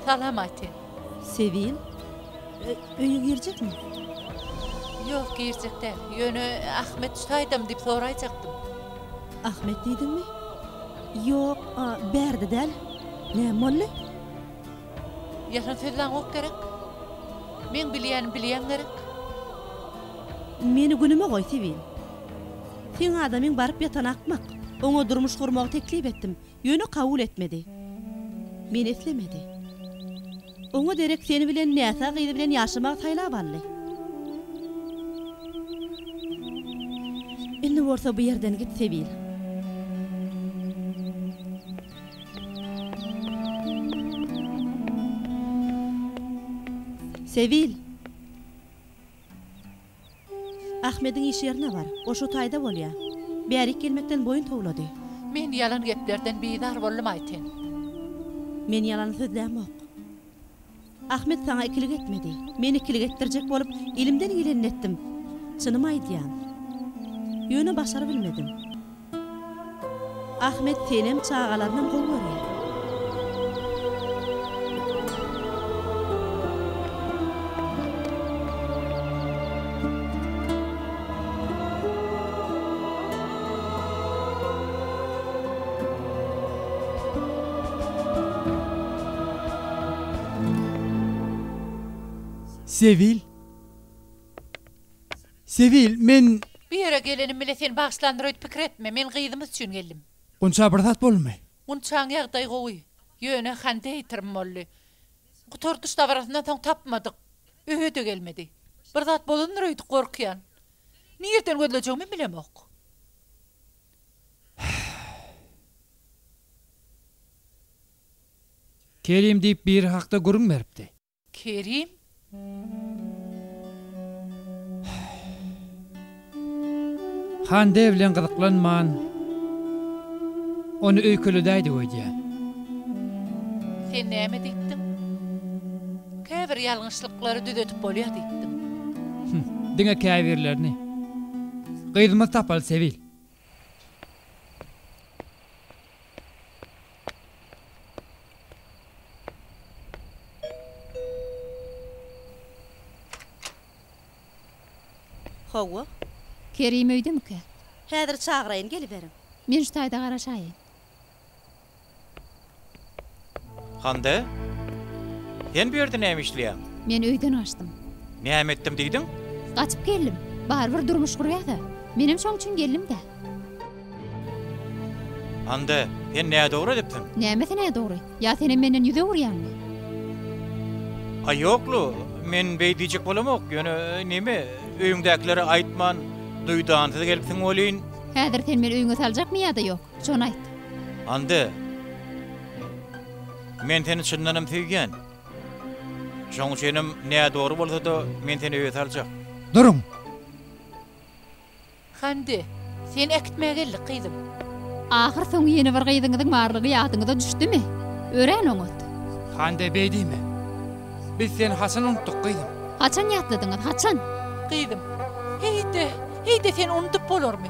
Salam Ayten. Sevil, öýüň girjekmi? Yok girecekler. Yönü Ahmet Ustaydam dip sorayacaktım. Ahmet diýdiňmi? Ýok, bärde däl. Näme boldy? Yaşan sözden ok gerek. Men bilýän gerek. Meni günüme goý Sevil. Sen adamyň baryp ýatan akmak. Oňa durmuş gurmagy teklip etdim. Ýöne kabul etmedi. Men eslemedi. Oňa derek seni bilen näsa gyzy bilen ýaşamak taýlap aldy. Indi bolsa bu ýerden git Sevil. Sevil. Ahmet'in iş yerine var. O şu tayda bolýa. Bärik gelmekden boyun towlady. Men yalan geplerden bidar boldum Ayten. Men yalan sözlämok. Ahmet sana ikilik etmedi. Meni ikilik ettirjek bolup ilimden gilenetdim. Çynymy aýdýan. Ýöne başary bilmedim. Ahmet senem çağalaryndan gol görýär. Sevil, men Bir yere gelenim bile sen bağışlandırıp pikir etme. Men gyýdymyz üçin geldim. gunça bir zat bolmy? Unçaň ýagdaý gowy. Ýöne Hande ýitirim boldy. Gutorduş dabarasyndan soň tapmadyk. Öýde gelmedi. Bir zat bolandyr öýdi gorkýan. Niýerden gözlejegimi bilemok. Kerim diýip bir hakda gurun beripdi. Kerim? Hande bilen gyzyklanman. Onu öýkelidäýdi goýdýan. Sen näme diýdin? Käbir ýalňyşlyklary düzetip bolýar diýdim. Diňe käbirlerini. Gyzymyz tapal Sevil. Hawa, Kerim öýdümkä? häzir çagraýyn geliberim. Men şu taýda garaşaýyn. Hande? Sen bir ýerde näme işleýän? Men öýden açdym. Näme etdim diýdiň? Gaçyp geldim. Barbyr durmuş gurýar-da. Menim şoň üçin geldim-de. Hande, sen näme dogry edipdiň? Näme sene dogry? Ya senem menden ýüze urýanmy? Ay ýoklu, men beý diýjek bolamok. Ýöne näme öýüňdäkileri aýtman, duýdansyz gelipsiň bolýyn. Häzir sen meni öýüňe saljakmy ýa-da ýok? Şonu aýt. Hande, men seni çyndanam sevgen. Şoň üçin näme dogry bolsa-da men seni öýe saljak. Durun. Hande, sen ekitmäge geldik gyzym. Ahir soň ýene bir gyzyňyzyň marlygy ýadyňyza düşdümi? Ören oňat. Hande beýdimi? Biz sen haçan unutdyk gyzym. Haçan ýatladyňyz? Haçan? Gyzym. Heyde sen unutup bolarmy?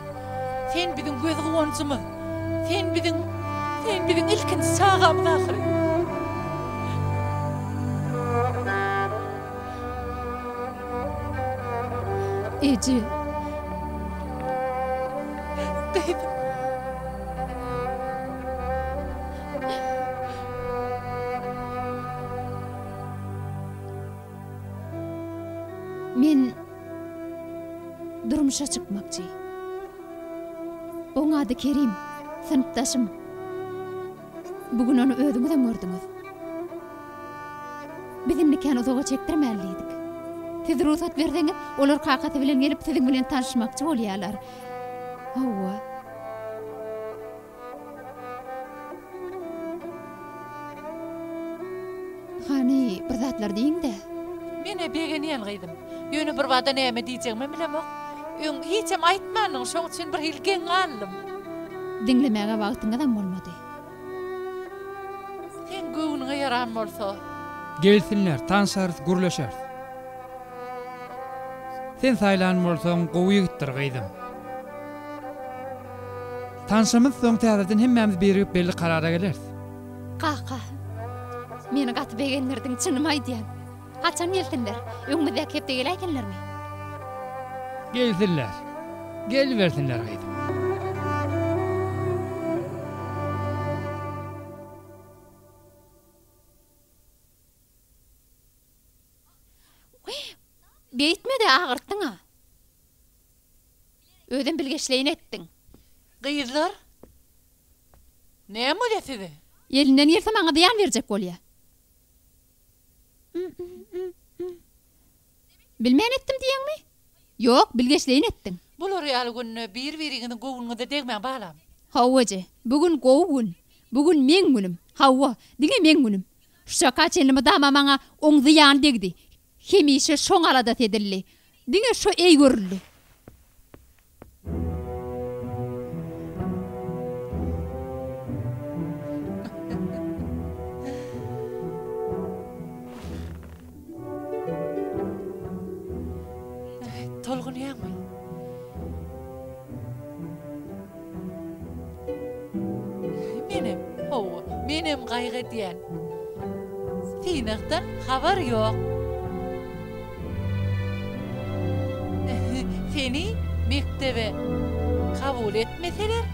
Sen biziň göz gowunçymyz. Sen biziň ilkinji çağamyz ahyry. Eji. Gyzym. Men durmuşa çykmakçy. Oň ady Kerim. Sınıftaşım. Bugün onu ödüňizem gördüňiz. Bizimni kan uzağa çekdirmäliydik. Siz ruhsat berseňiz, olar kakaty bilen gelip siziň bilen tanışmakçy bolýarlar. Hawa. Hani bir zatlar diýin-de. Mene begeni ýalgydım. Ýöne bir wada näme diýjegmi bilemok. Öň hiçem aýtmanyň şoň üçin bir hilgen galdym. Dinlemäge wagtyňyzam bolmady. Sen göwüňe ýaran bolsa, Gelsinler, tanşarys, gurlaşarys. Sen saylan bolsaň gowy gittir gyýdym. Tanşamyz soň täzeden hemmämiz berip belli karara geleriz. Kaka. Meni gaty begenlerdiň çynymy aýdýan. Haçan gelsinler? Öňüňde kepde geläýkenlermi? Gelsinler. Gelversinler gyýdym. Beýtmedi agyrtdyň ha. Öden bilgeçleýin etdiň. gyýdylar. Näme bolýar? Elinden ýerse maňa diýan berjek bolýar. Bilmän etdim diýenmi? Ýok, bilgeçleýin etdiň. Bular ýaly günne bir-biriňiň göwüňde degmäň balam. Hawaje, bugün gowy gün. Bugün men günüm. Hawa, diňe men günüm. Şaka çenlimi dama maňa oň ziýan degdi. Hemişe şoň alada edildi. Diňe şo ey görüldi. Tolgun ýagmy. Menem gaýgy diýen. Tinekden habar ýok. Seni mektebe kabul etmeseler,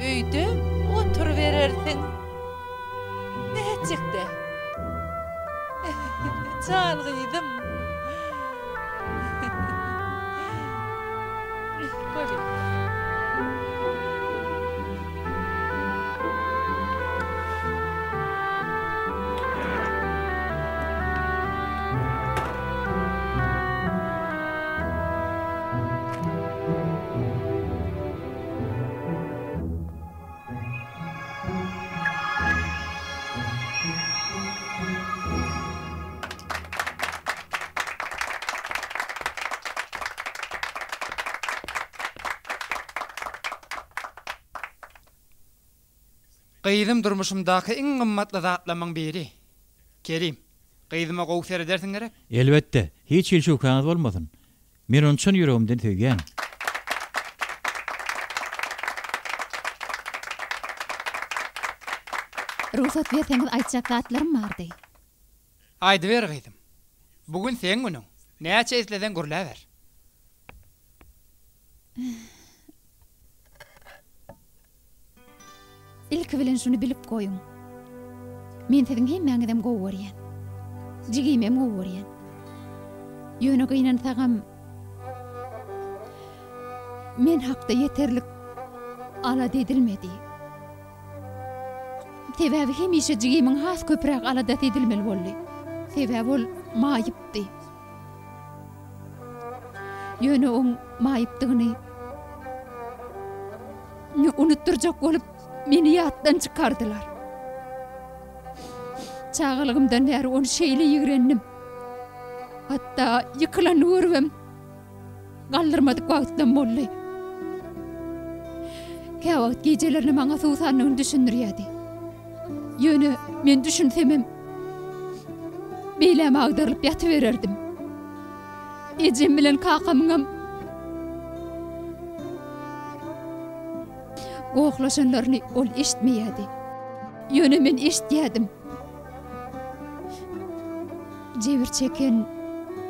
öýde oturup berersiň. Ne çykdy? Çalgydım. Gyýdym durmuşymdaky iň gymmatly zatlarymyň biri. Kerim, gyýdyma gowy seredersiň gerek. Elbetde, hiç il şukaňyz bolmasyn. Men onu çyn ýüregimden söýgen. Ruhsat berseňiz aýtjak zatlarym bardy. Aýdy ber gyýdym. Bugün sen günüň. Näçe izleden gürläber. İlk bilen şunu bilip goýuň. Men siziň hemmäňizem gowy görýän. Jigimem gowy görýän. Ýöne gynansagam men hakda yeterlik alada edilmedi. Sebäbi hemişe jigimiň has köpräk alada edilmeli boldy. Sebäbi ol maýypdy. Ýöne oň maýypdygyny unutturjak bolup meni ýatdan çykardylar. Çağalygymdan bäri onu şeýle ýigrendim. Hatta ýykylan örwem galdyrmadyk wagtdan boldy. Käwagt gejelerini maňa suwsanyny düşündirýärdi. Ýöne men düşünsemem beýlem agdarylyp ýatybererdim. Ejem bilen kakamyňam goýuklaşanlaryny ol eşitmeýärdi. Ýöne men eşitýärdim. Jebir çeken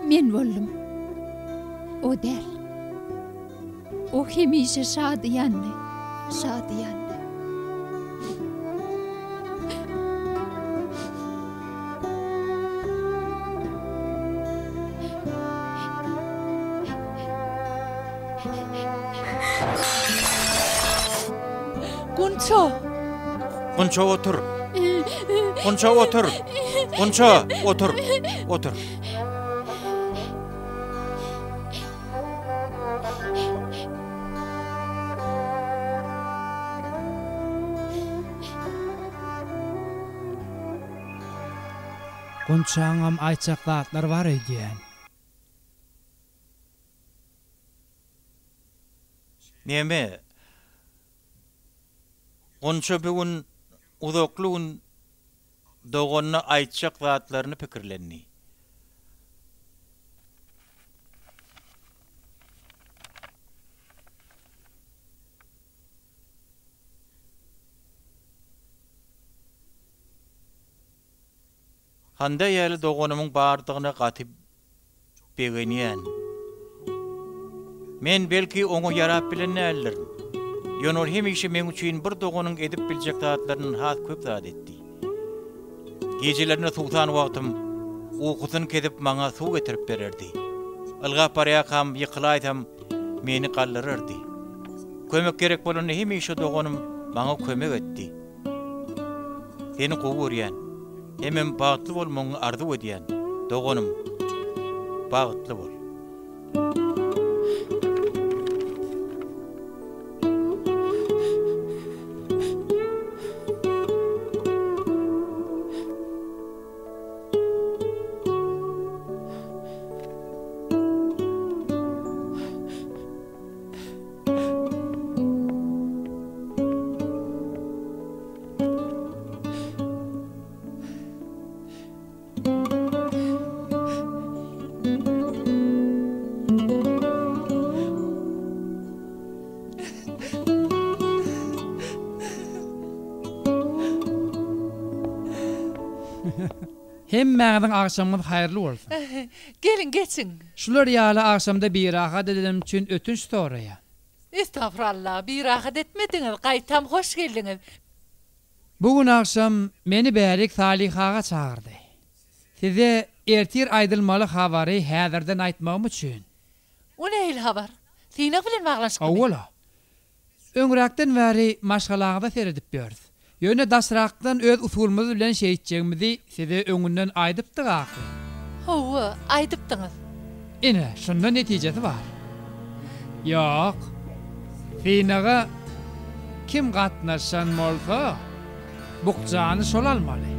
men boldum. O der. O hemişe şadyýanly, şadyýanly. Gunço. Gunço otur. Gunço otur. Gunço otur. Otur. Gunçaňam aýçak zatlar bar edýän. Neme? Gunço bugün uzaklygyň dogonna aýtjak zatlaryny pikirlenni. Handa ýaly dogonumyň bardygyna gatyp begenýän. Men belki oňa ýarap bilen nälerin. Ýonol hemişe men üçin bir dogonyň edip biljek zatlaryny has köp zat etdi. Gecelerine sultan wagtym uykusyny kedip maňa suw getirip bererdi. Ilgap barýakam ýykylaýdym, meni gallyryrdy. Kömek gerek bolany hemişe dogonum maňa kömek etdi. Seni gowurýan, hemem bagtly bolmagyny arzu edýän. Dogonum, bagtly bol. Hemmäňiň akşamyňyz haýyrly bolsun. Gelin geçin. Şular ýaly akşamda bir rahat edelim üçin ötünç soraýa. Estağfurullah, bir rahat etmediniz. Qaytam hoş geldiniz. Bugün akşam meni bärik Salihaga çağırdy. Size ertir aýdylmaly habary häzirden aýtmagym üçin. O näil habar? Sine bilen baglaşyk. Awala. Öňräkden bäri maşgalagda seredip berdi. Ýöne dasrakdan öz usulumyz bilen şeýitjegimizi size öňünden aýdypdyk aky. Hawa, aýdypdyňyz. Ine, şondan netijesi bar. Ýok. Finaga kim gatnaşan bolsa, bukjany şol almaly.